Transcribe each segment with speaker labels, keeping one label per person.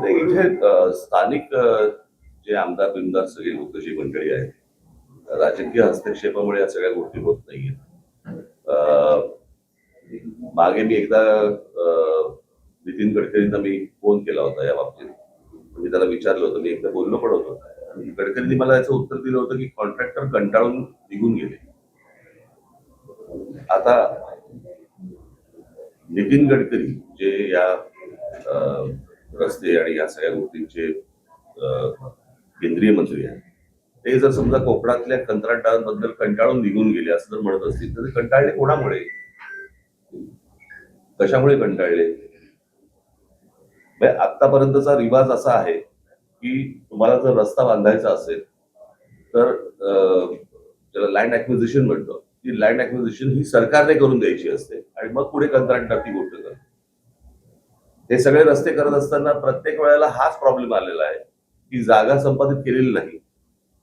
Speaker 1: नाही, इथे स्थानिक जे आमदार बिमदार सगळी लोक जी मंडळी आहेत, राजकीय हस्तक्षेपामुळे या सगळ्या गोष्टी होत नाहीयेत. मागे मी एकदा नितीन गडकरींना मी फोन केला होता या बाबतीत. मी त्याला विचारलं होतं, मी एकदा बोललो पण होतो आणि गडकरींनी मला याचं उत्तर दिलं होतं की कॉन्ट्रॅक्टर कंटाळून निघून गेले. आता नितीन गडकरी जे या रस्ते आणि या सगळ्या गोष्टींचे केंद्रीय मंत्री आहेत, ते जर समजा कोकणातल्या कंत्राटदारांबद्दल कंटाळून निघून गेले असं जर म्हणत असतील तर ते कंटाळले कोणामुळे, कशामुळे कंटाळले? आतापर्यंतचा रिवाज असा आहे की तुम्हाला जर रस्ता बांधायचा असेल तर त्याला लँड ऍक्विजिशन म्हणतो, ती लँड ऍक्विजिशन ही सरकारने करून द्यायची असते आणि मग पुढे कंत्राटदार ती गोष्ट करतो. हे सगळे रस्ते करत असताना प्रत्येक वेळेला हाच प्रॉब्लेम आलेला आहे की जागा संपादित केलेली नाही,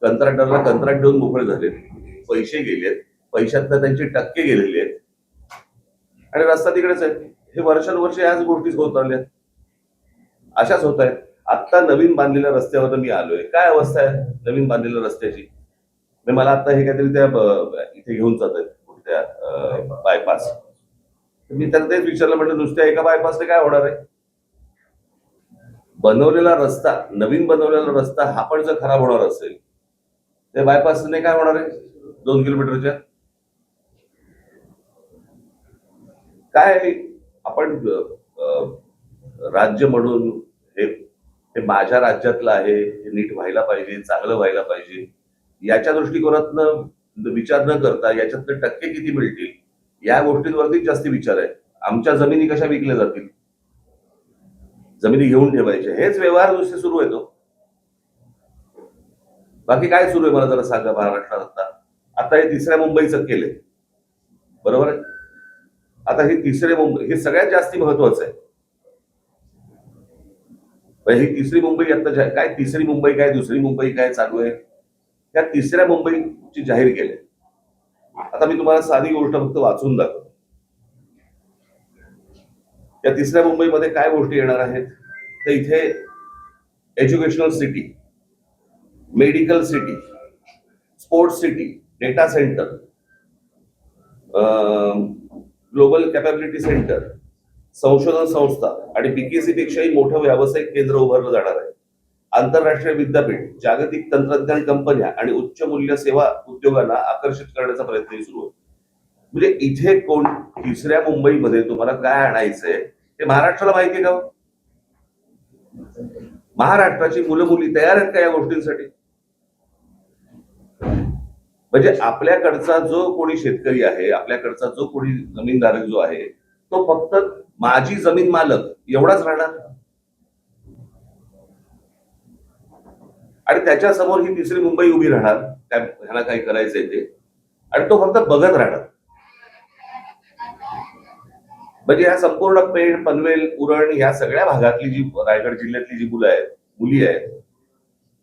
Speaker 1: कंत्राटदाराला कंत्राट देऊन मोकळे झाले, पैसे गेलेत, पैशातनं त्यांचे टक्के गेलेले आहेत आणि रस्ता तिकडेच आहे. हे वर्षानुवर्ष याच गोष्टी होत आल्या, अशाच होत आहेत. आता नवीन बांधलेल्या रस्त्यावर मी आलोय, काय अवस्था आहे नवीन बांधलेल्या रस्त्याची? मला आता हे काहीतरी त्या इथे घेऊन जात आहेत त्या बायपास. मी त्यांना तेच विचारलं, म्हणजे नुसत्या एका बायपासने काय होणार आहे? बनवलेला रस्ता, नवीन बनवलेला रस्ता हा पण जर खराब होणार असेल त्या बायपासने काय होणार आहे 2 किलोमीटरच्या? काय आपण राज्य म्हणून हे माझ्या राज्यातलं आहे, हे नीट व्हायला पाहिजे, चांगलं व्हायला पाहिजे, याच्या दृष्टिकोनातनं विचार न करता याच्यातले टक्के किती मिळतील या गोष्टींवरती जास्ती विचार आहे. आमच्या जमिनी कशा विकल्या जातील, जमिनी घेऊन ठेवायच्या, हेच व्यवहार नुसते सुरू आहे. तो बाकी काय सुरू आहे मला जरा सांगा महाराष्ट्रात? आता हे तिसऱ्या मुंबईचं केलंय, बरोबर आहे? आता हे तिसरे मुंबई हे सगळ्यात जास्ती महत्वाचं आहे. ही तिसरी मुंबई आता काय, तिसरी मुंबई काय, दुसरी मुंबई काय चालू आहे, त्या तिसऱ्या मुंबईची जाहीर केले. आता मी तुम्हाला साधी गोष्ट फक्त वाचून दाखवतो. त्या तिसऱ्या मुंबईमध्ये काय गोष्टी येणार आहेत तर इथे educational city, medical city, sports city, data centre, global capability centre, संशोधन संस्था आणि बीकेसी पेक्षाही मोठं व्यावसायिक केंद्र उभारलं जाणार आहे. आंतरराष्ट्रीय विद्यापीठ, जागतिक तंत्रज्ञान कंपन्या आणि उच्च मूल्य सेवा उद्योगांना आकर्षित करण्याचा प्रयत्न सुरू आहे. म्हणजे इथे कोण तिसऱ्या मुंबईमध्ये तुम्हाला काय आणायचंय ते महाराष्ट्राला माहिती आहे का? महाराष्ट्राची मुलं मुली तयार आहेत का या गोष्टींसाठी? म्हणजे आपल्याकडचा जो कोणी शेतकरी आहे, आपल्याकडचा जो कोणी जमीनधारक जो आहे, तो फक्त माझी जमीन मालक एवढाच राहणार आणि त्याच्या समोर ही तिसरी मुंबई उभी राहणार, ह्याला काही करायचंय ते, आणि तो फक्त बघत राहणार. म्हणजे या संपूर्ण पेण, पनवेल, उरण या सगळ्या भागातली जी रायगड जिल्ह्यातली जी मुली आहेत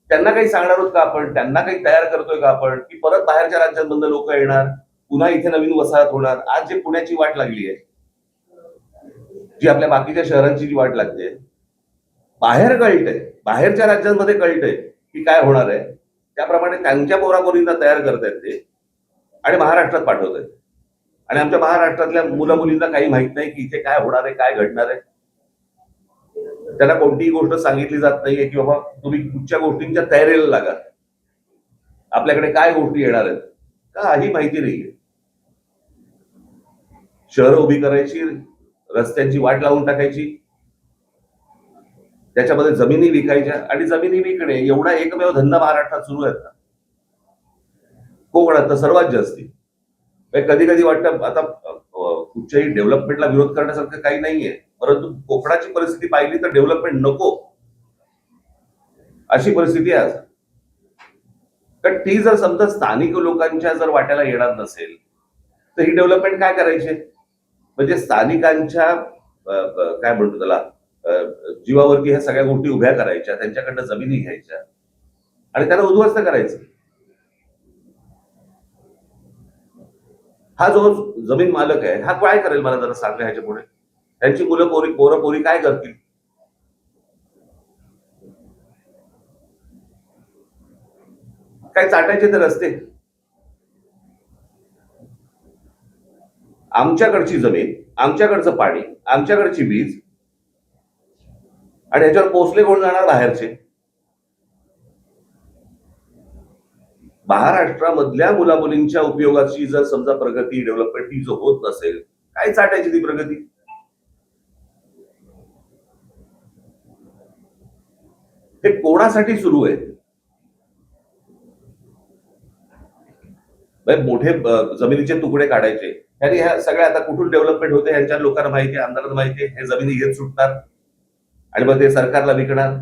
Speaker 1: त्यांना काही सांगणार आहोत का आपण? त्यांना काही तयार करतोय का आपण की परत बाहेरच्या राज्यांमधून लोक येणार, पुन्हा इथे नवीन वसाहत होणार? आज जे पुण्याची वाट लागली आहे, जी आपल्या बाकीच्या शहरांची जी वाट लागते, बाहेर कळतंय, बाहेरच्या राज्यांमध्ये कळतंय की काय होणार आहे, त्याप्रमाणे त्यांच्या पोरापोरींना तयार करतायत ते आणि महाराष्ट्रात पाठवतायत. आणि आमच्या महाराष्ट्रातल्या मुला मुलींना काही माहित नाही की इथे काय होणार आहे, काय घडणार आहे. त्याला कोणतीही गोष्ट सांगितली जात नाहीये की बाबा तुम्ही कुठच्या गोष्टींच्या तयारीला लागा, आपल्याकडे काय गोष्टी येणार आहेत, काही माहिती नाहीये. शहरं उभी करायची, रस्त्यांची वाट लावून टाकायची, त्याच्यामध्ये जमिनी विकायच्या आणि जमिनी विकणे एवढा एकमेव धंदा महाराष्ट्रात सुरू आहे. कोकणात तर सर्वात जास्ती. कधी कधी वाटतं आता कुठच्याही डेव्हलपमेंटला विरोध करण्यासारखं काही नाहीये, परंतु कोकणाची परिस्थिती पाहिली तर डेव्हलपमेंट नको अशी परिस्थिती आहे आज. कारण ती जर समजा स्थानिक लोकांच्या जर वाट्याला येणार नसेल तर ही डेव्हलपमेंट काय करायची? म्हणजे स्थानिकांच्या काय म्हणतो त्याला जीवावरती ह्या सगळ्या गोष्टी उभ्या करायच्या, त्यांच्याकडनं जमिनी घ्यायच्या आणि त्यांना उद्ध्वस्त करायचं. हा जो जमीन मालक आहे हा काय करेल मला जरा सांगा ह्याच्या पुढे? त्यांची मुलं पोरं पोरी काय करतील? काय चाटायचे ते रस्ते, आमच्याकडची जमीन, आमच्याकडचं पाणी, आमच्याकडची वीज, आणि ह्याच्यावर पोचले कोण जाणार? बाहेरचे. महाराष्ट्रामधल्या मुलामुलींच्या उपयोगाची जर समजा प्रगती, डेव्हलपमेंट ही जर होत नसेल, काय चाटायची ती प्रगती? हे कोणासाठी सुरू आहे? मोठे जमिनीचे तुकडे काढायचे, आणि ह्या सगळ्या आता कुठून डेव्हलपमेंट होते ह्यांच्या लोकांना माहिती आहे, आमदारांना माहिती आहे. हे जमिनी घेत सुटणार आणि मग ते सरकारला विकणार.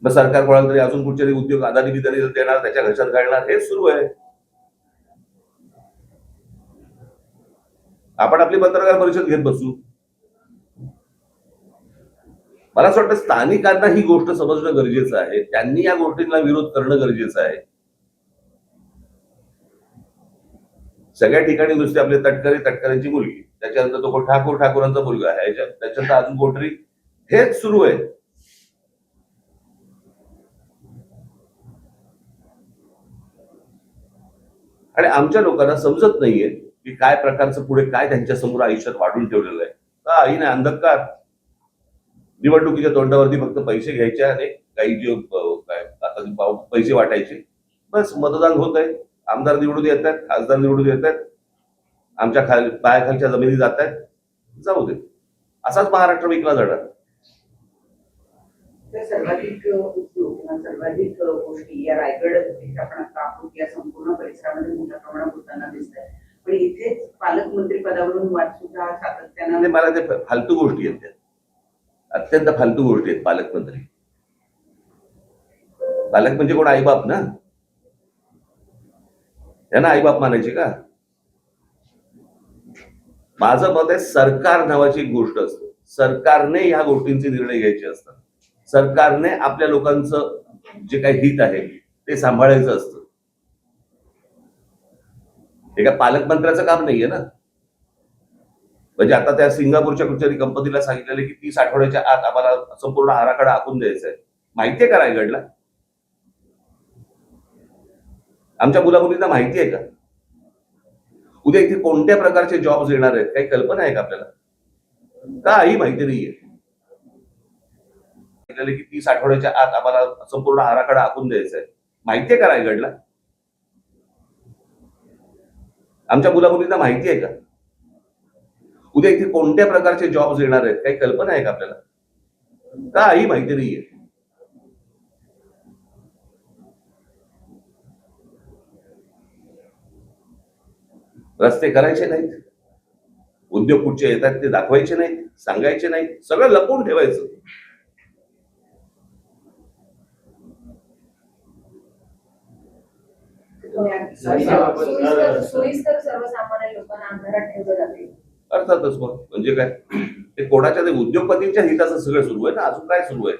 Speaker 1: मग सरकार कोणाला तरी अजून कुठचे उद्योग अदानी बिदानी देणार, त्याच्या घशात घालणार. हे सुरू आहे. आपण आपली पत्रकार परिषद घेत बसू. मला असं वाटतं स्थानिकांना ही गोष्ट समजणं गरजेचं आहे. त्यांनी या गोष्टींना विरोध करणं गरजेचं आहे. सगळ्या ठिकाणी नुसते आपले तटकऱ्यांची मुलगी, त्याच्यानंतर तो ठाकूरांचा मुलगा आहे, त्याच्यानंतर अजून कोणतरी, हेच सुरू आहे. आणि आमच्या लोकांना समजत नाहीये की काय प्रकारचं पुढे काय त्यांच्या समोर आयुष्यात वाढून ठेवलेलं आहे. काही नाही, अंधकार. निवडणुकीच्या तोंडावरती फक्त पैसे घ्यायचे आणि काही जे काय आता पैसे वाटायचे, बस मतदान होत आहे. आमदार निवडून येत आहेत, खासदार निवडून येत आहेत, आमच्या पायाखालच्या जमिनी जात आहेत, जाऊ दे. असाच महाराष्ट्र विकला जाणार.
Speaker 2: सर्वाधिक उद्योग किंवा सर्वाधिक गोष्टी या रायगड आपण आता या संपूर्ण परिसरामध्ये मोठ्या प्रमाणात होताना दिसत आहे. पण इथेच पालकमंत्री पदावरून वाद सुद्धा सातत्यानं,
Speaker 1: मला ते फालतू गोष्टी आहेत, त्या अत्यंत फालतू गोष्टी आहेत. पालकमंत्री, पालक म्हणजे कोण? आईबाप ना. त्यांना आईबाप मानायचे का? माझं मत आहे, सरकार नावाची एक गोष्ट असते. सरकारने ह्या गोष्टींचे निर्णय घ्यायचे असतात. सरकारने आपल्या लोकांचं जे काही हित आहे ते सांभाळायचं असतं. एका पालकमंत्र्याचं काम नाहीये ना. म्हणजे आता त्या सिंगापूरच्या कुठच्याही कंपनीला सांगितलेलं की 30 आठवड्याच्या आत आम्हाला संपूर्ण आराखडा आखून द्यायचा आहे. माहितीये का रायगडला? आमच्या मुलामुलींना माहिती आहे का? उद्या इथे कोणत्या प्रकारचे जॉब्स येणार आहेत, काही कल्पना आहे का आपल्याला? काही माहिती नाहीये. की 30 आठवड्याच्या आत आम्हाला संपूर्ण आराखडा आखून द्यायचा आहे. माहितीये का रायगडला? आमच्या मुलामुलींना माहिती आहे का? उद्या इथे कोणत्या प्रकारचे जॉब्स येणार आहेत, काही कल्पना आहे का आपल्याला? काही माहिती नाहीये. रस्ते करायचे नाहीत, उद्योग कुठचे येतात ते दाखवायचे नाहीत, सांगायचे नाहीत, सगळं लपवून ठेवायचं.
Speaker 3: सोयीस्कर सर्वसामान्य लोकांना अंधारात ठेवलं जाते.
Speaker 1: अर्थातच. मग म्हणजे काय, ते कोणाच्या ते उद्योगपतींच्या हिताचं सगळं सुरू आहे ना. अजून काय सुरू आहे?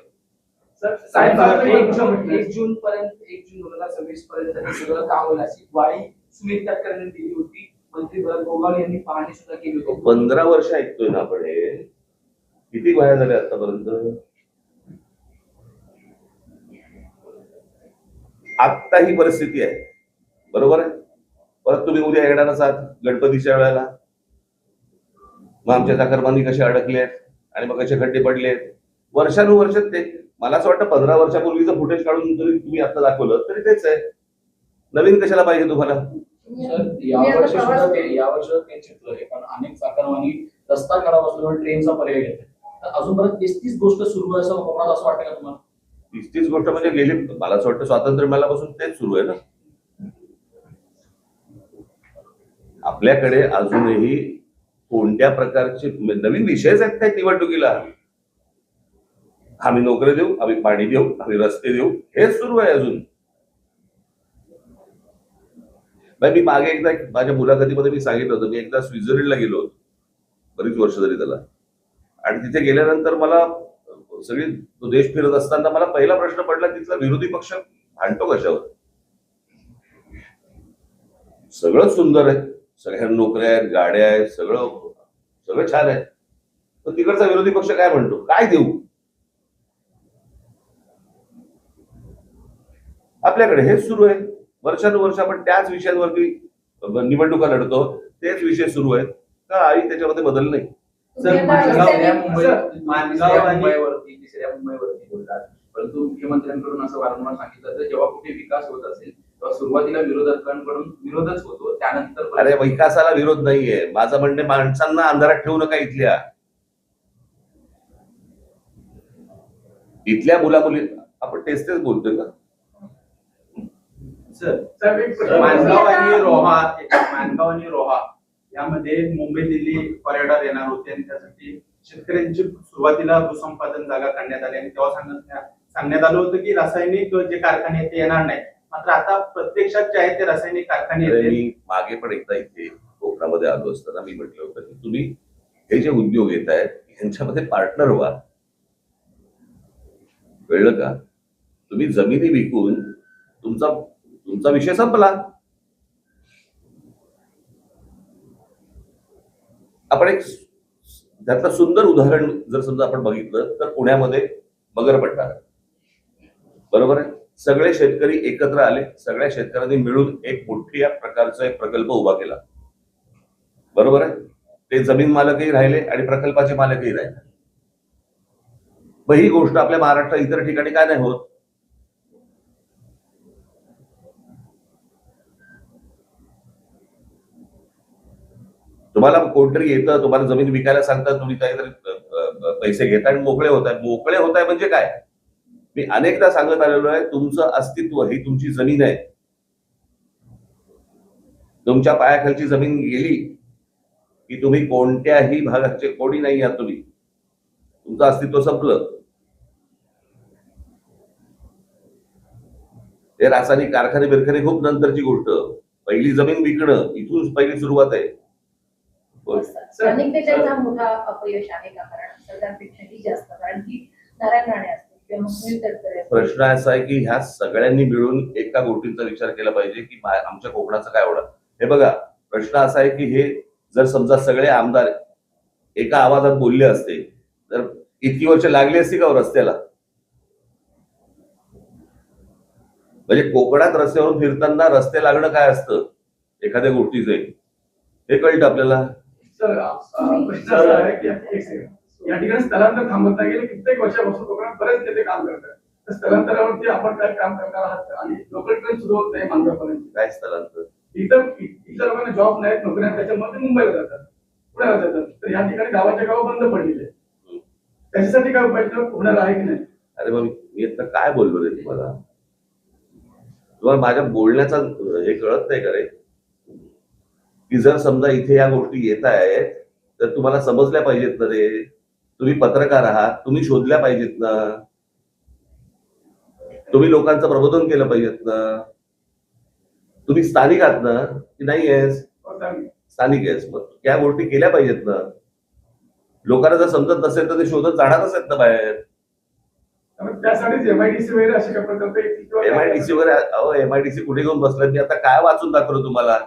Speaker 4: एक जून 2026 पर्यंत हे सगळं काम होईल अशी ग्वाही सुनील तटकरेंनी दिली होती. मंत्री भरत गोगावले यांनी पाहणी सुद्धा केली होती.
Speaker 1: 15 वर्ष ऐकतोय ना आपण. हे किती वाया झाले आतापर्यंत? आत्ता ही परिस्थिती आहे, बरोबर आहे. परत तुम्ही उद्या येणार असाल गणपतीच्या वेळेला, मग आमच्या चाकरमानी कसे अडकले आहेत आणि मग कसे खड्डे पडले आहेत. वर्षानुवर्ष ते, मला असं वाटतं 15 वर्षापूर्वीचं फुटेज काढून जरी तुम्ही आता दाखवलं तरी तेच आहे. नवीन कशाला पाहिजे तुम्हाला?
Speaker 4: यावर्षी ते चित्र पण अनेक चाकरमानी रस्ता खराब असल्यामुळे ट्रेनचा पर्याय घेतात. अजून परत 30 गोष्ट सुरू आहे असं वाटतं का तुम्हाला?
Speaker 1: 30 गोष्ट म्हणजे गेली, मला असं वाटतं स्वातंत्र्य मिळाल्यापासून तेच सुरू आहे ना. आपल्याकडे अजूनही कोणत्या प्रकारचे नवीन विषयच आहेत काय निवडणुकीला? आम्ही नोकरी देऊ, आम्ही पाणी देऊ, आम्ही रस्ते देऊ, हेच सुरू आहे अजून. मी मागे एकदा माझ्या मुलाखतीमध्ये मी सांगितलं होतं, मी एकदा स्वित्झर्लंडला गेलो होतो, बरीच वर्ष झाली त्याला. आणि तिथे गेल्यानंतर मला सगळी तो देश फिरत असताना मला पहिला प्रश्न पडला, तिथला विरोधी पक्ष भांडतो कशावर? सगळं सुंदर आहे, सगळ्या नोकऱ्या आहेत, गाड्या आहेत, सगळं छान आहे, पण तिकडचा विरोधी पक्ष काय म्हणतो? काय देऊ? आपल्याकडे हेच सुरू आहे वर्षानुवर्ष. आपण त्याच विषयांवरती निवडणुका लढतो, तेच विषय सुरू आहेत. काही त्याच्यामध्ये बदल नाही.
Speaker 3: तुम्ही आता
Speaker 4: तिसऱ्या
Speaker 3: रस्त्याने-
Speaker 4: मुंबईवरती बोलतात, परंतु मुख्यमंत्र्यांकडून असं वारंवार सांगितलं तर जेव्हा कुठे विकास होत असेल तेव्हा सुरुवातीला विरोधकांकडून विरोधच होतो, त्यानंतर
Speaker 1: अरे विकासाला विरोध नाहीये. माझं म्हणणे माणसांना अंधारात ठेवू नका. इथल्या मुलामुली आपण तेच बोलतोय ना.
Speaker 5: सर एक प्रश्न. माणगाव आणि रोहा यामध्ये मुंबई दिल्ली कॉरिडॉर येणार होते आणि त्यासाठी शेतकऱ्यांची सुरुवातीला भूसंपादन जागा काढण्यात आली आणि तेव्हा सांगण्यात आलं होतं की रासायनिक जे कारखाने आहेत ते येणार नाही. मात्र आता प्रत्यक्षात जे आहेत ते रासायनिक कारखाने
Speaker 1: अरे
Speaker 5: येतील.
Speaker 1: मी मागे पण एकदा इथे कोकणामध्ये आलो असताना मी म्हटलं होतं की तुम्ही हे जे उद्योग येत आहेत यांच्यामध्ये पार्टनर व्हा. कळलं का? तुम्ही जमिनी विकून तुमचा विषय संपला. आपण एक त्यातलं सुंदर उदाहरण जर समजा आपण बघितलं तर पुण्यामध्ये मगरपट्टा आहे. बरोबर आहे. सगळे शेतकरी एकत्र आले, सगळ्या शेतकऱ्यांनी मिळून एक मोठ्या प्रकारचा एक प्रकल्प उभा केला. बरोबर आहे. ते जमीन मालकही राहिले आणि प्रकल्पाचे मालकही राहिले. मग ही गोष्ट आपल्या महाराष्ट्रात इतर ठिकाणी काय नाही होत? तुम्हाला कोणतरी येतं, तुम्हाला जमीन विकायला सांगतात, तुम्ही काहीतरी पैसे घेता आणि मोकळे होत आहे म्हणजे काय? मी अनेकदा सांगत आलेलो आहे, तुमचं अस्तित्व ही तुमची जमीन आहे. तुमच्या पायाखालची जमीन गेली की तुम्ही कोणत्याही भागाचे कोणी नाही आहात. तुमचं अस्तित्व संपलं. हे रासायनिक कारखाने बिरखाने खूप नंतरची गोष्ट. पहिली जमीन विकणं इथून पहिली सुरुवात आहे.
Speaker 3: स्थानिक नेत्यांचा मोठा अपयश आहे का? कारण सरकारपेक्षाही जास्त, कारण की नारायण राणे असतील किंवा मग सुनील तटकरे असतील.
Speaker 1: प्रश्न असा आहे की ह्या सगळ्यांनी मिळून एका गोष्टीचा विचार केला पाहिजे की आमच्या कोकणाचं काय होणार. हे बघा, प्रश्न असा आहे की हे जर समजा सगळे आमदार एका आवाजात बोलले असते तर इतकी वर्ष लागली असती का रस्त्याला? म्हणजे कोकणात रस्त्यावरून फिरताना रस्ते लागणं काय असतं एखाद्या गोष्टीचे हे कळतं आपल्याला.
Speaker 5: सर प्रश्न असा आहे की एक सेकंड. या ठिकाणी स्थलांतर थांबत नाही. गेले कित्येक वर्षापासून कोकणात बरेच नेते काम करतात. तर स्थलांतरावरती आपण काय काम करणार आहात आणि लोकल ट्रेन सुरू होत नाही मांजरापर्यंत.
Speaker 1: काय स्थलांतर?
Speaker 5: इथल्या लोकांना जॉब नाहीत, नोकऱ्या, त्याच्यामध्ये मुंबईला जातात, पुण्याला जातात. तर या ठिकाणी गावाच्या गाव बंद पडलेले. त्याच्यासाठी काय उपाय होणार आहे की नाही?
Speaker 1: अरे मग मी आता काय बोललो रे तुम्हाला माझ्या बोलण्याचा हे कळत नाही का रे? की जर समजा इथे या गोष्टी येत आहेत तर तुम्हाला समजल्या पाहिजेत ना रे. तुम्ही पत्रकार आहात, तुम्ही शोधल्या पाहिजेत ना. तुम्ही लोकांचं प्रबोधन केलं पाहिजेत ना. तुम्ही स्थानिक आहात ना की नाही आहेस? स्थानिक आहेस, मग या गोष्टी केल्या पाहिजेत ना. लोकांना जर समजत नसेल तर ते शोधत जाणारच आहेत ना बाहेर.
Speaker 5: त्यासाठीच एमआयडीसी वगैरे असे काय प्रकल्प येतील.
Speaker 1: एमआयडीसी वगैरे, अहो एमआयडीसी कुठे घेऊन बसलाय? मी आता काय वाचून दाखवलं तुम्हाला?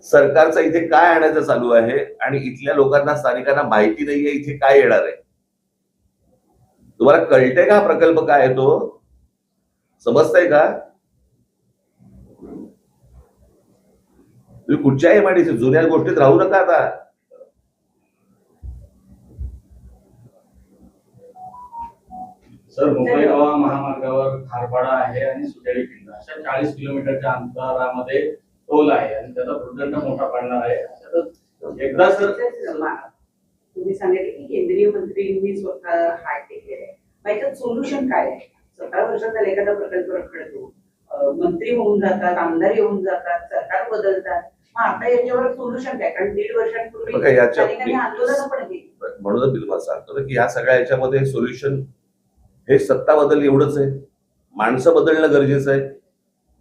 Speaker 1: सरकारचं इथे काय आणायचं चालू आहे आणि इथल्या लोकांना, स्थानिकांना माहिती नाहीये इथे काय येणार आहे. तुम्हाला कळतंय का प्रकल्प काय आहे तो? समजतंय का? तुम्ही कुठच्या एमआयडीसी जुन्या गोष्टीत राहू नका आता.
Speaker 4: सर, मुंबई गोवा महामार्गावर खारपाडा आहे आणि सुटेळी खिंड अशा 40 किलोमीटरच्या अंतरामध्ये टोल आहे आणि त्याचा भूदंड मोठा पडणार आहे. एकदा सर
Speaker 2: तुम्ही सांगितले की केंद्रीय मंत्रींनी स्वतः हात टेकलेले. याच्यात सोल्युशन काय आहे? 17 वर्षात झाले एखादा प्रकल्प रखडतो, मंत्री होऊन जातात, आमदार येऊन जातात, सरकार बदलतात. मग आता याच्यावर सोल्युशन काय? कारण 1.5 वर्षांपूर्वी आंदोलन पण केली.
Speaker 1: म्हणूनच मी तुम्हाला सांगतो ना की ह्या सगळ्या याच्यामध्ये सोल्युशन हे सत्ता बदल एवढंच आहे. माणसं बदलणं गरजेचं आहे.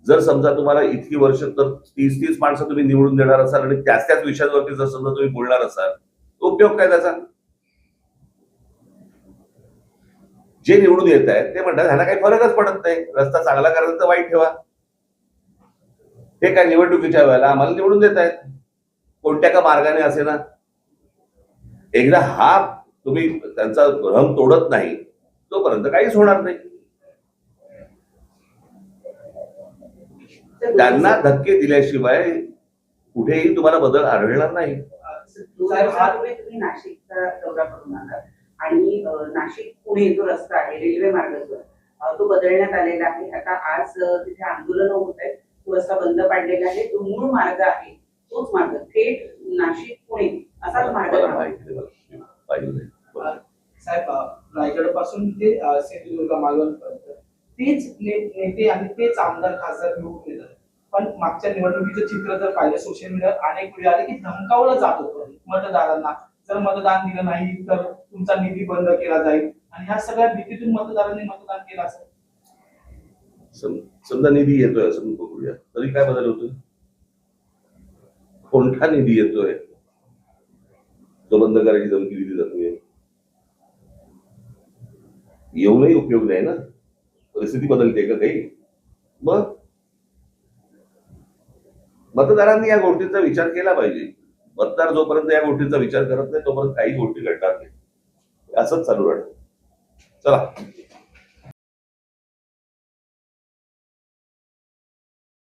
Speaker 1: जर समजा तुम्हाला इतकी वर्ष तर 30 माणसं तुम्ही निवडून देणार असाल आणि त्याच विषयांवरती जर समजा तुम्ही बोलणार असाल, उपयोग काय त्याचा? जे निवडून येत आहेत ते म्हणतात ह्याला काही फरकच पडत नाही. रस्ता चांगला करायला तर वाईट ठेवा. हे काय निवडणुकीच्या वेळेला आम्हाला निवडून देत आहेत कोणत्या का मार्गाने असे ना. एकदा हा तुम्ही त्यांचा भ्रम तोडत नाही तोपर्यंत काहीच होणार नाही. त्यांना धक्के दिल्याशिवाय कुठेही तुम्हाला बदल आढळणार नाही.
Speaker 2: तुम्ही नाशिकचा दौरा करून आलात आणि नाशिक पुणे जो रस्ता आहे रेल्वे मार्ग जो आहे, तो बदलण्यात आलेला आहे. आता आज तिथे आंदोलन होत आहेत, तो रस्ता बंद पाडलेला आहे. जो मूळ मार्ग आहे तोच मार्ग थेट नाशिक पुणे असाच मार्ग
Speaker 1: मला
Speaker 2: आहे.
Speaker 1: माहिती नाही, मला पाहिजे नाही.
Speaker 6: साहेब, रायगड पासून ते सिंधुदुर्ग मालवणपर्यंत तेच नेते आणि तेच आमदार खासदार निवडून येतात. पण मागच्या निवडणुकीचं चित्र जर पाहिलं सोशल मीडियावर अनेक वेळी आले की धमकावलं जात होतं मतदारांना, जर मतदान दिलं नाही तर तुमचा निधी बंद केला जाईल, आणि ह्या सगळ्या भीतीतून मतदारांनी मतदान केलं असेल.
Speaker 1: समजा निधी येतोय असं बघूया, तरी काय बदल होतोय? कोणता निधी येतोय जो बंद करायची धमकी दिली जातोय? येऊनही उपयोग नाही ना, परिस्थिती बदलते का काही? मग मतदारांनी या गोष्टीचा विचार केला पाहिजे. मतदार जोपर्यंत या गोष्टीचा विचार करत नाही तोपर्यंत काही गोष्टी घडणार नाही. असंच चालू राहणार. चला.